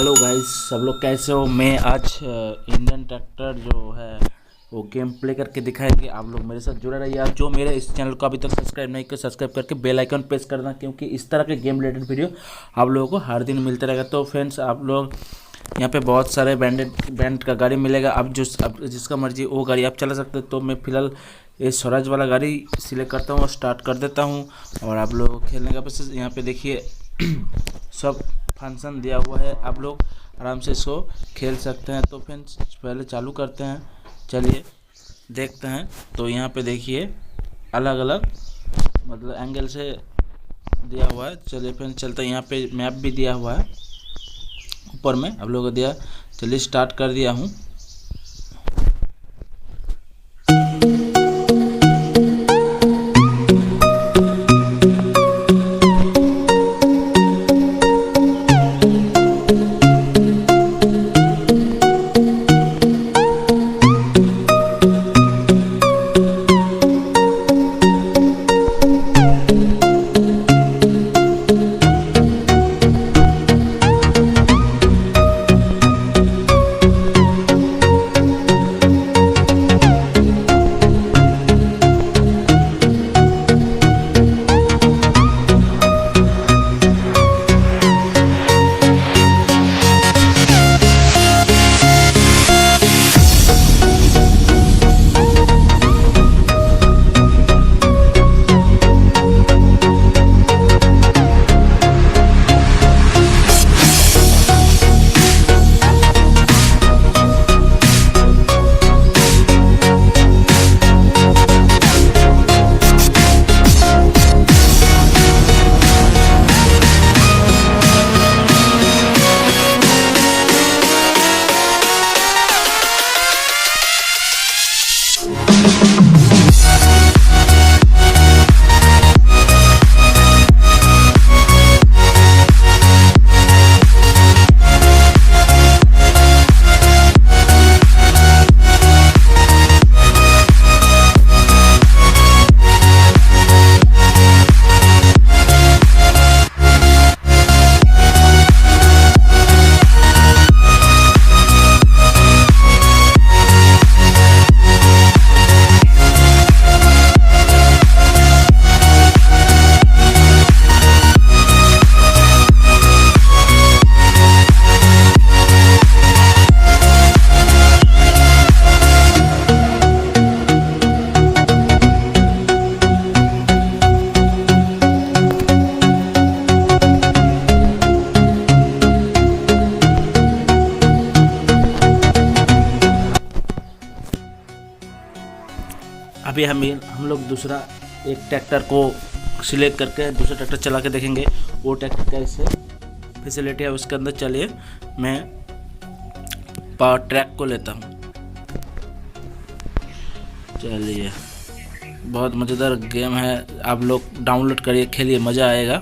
Hello guys, सब लोग कैसे हो। मैं आज इंडियन ट्रैक्टर जो है वो गेम प्ले करके दिखाएंगे। आप लोग मेरे साथ जुड़े रहिए। आप जो मेरे इस चैनल को अभी तक सब्सक्राइब नहीं किया, सब्सक्राइब करके बेल आइकन प्रेस करना, क्योंकि इस तरह के गेम रिलेटेड वीडियो आप लोगों को हर दिन मिलते रहेगा। तो फ्रेंड्स, आप लोग यहाँ पे बहुत सारे बैंड का गाड़ी मिलेगा। अब जिसका मर्जी वो गाड़ी आप चला सकते हो। तो मैं फ़िलहाल ये स्वराज वाला गाड़ी सिलेक्ट करता हूँ और स्टार्ट कर देता हूँ। और आप लोग को खेलने का बस यहाँ पे देखिए सब फंक्शन दिया हुआ है। आप लोग आराम से इसको खेल सकते हैं। तो फ्रेंड्स, पहले चालू करते हैं, चलिए देखते हैं। तो यहाँ पे देखिए अलग अलग मतलब एंगल से दिया हुआ है। चलिए फ्रेंड्स चलते हैं। यहाँ पे मैप भी दिया हुआ है ऊपर में, आप लोगों को दिया। चलिए स्टार्ट कर दिया हूँ। अभी हम लोग दूसरा एक ट्रैक्टर को सिलेक्ट करके दूसरा ट्रैक्टर चला के देखेंगे वो ट्रैक्टर कैसे फैसिलिटी है उसके अंदर। चलिए मैं पावर ट्रैक को लेता हूँ। चलिए बहुत मज़ेदार गेम है, आप लोग डाउनलोड करिए, खेलिए, मज़ा आएगा।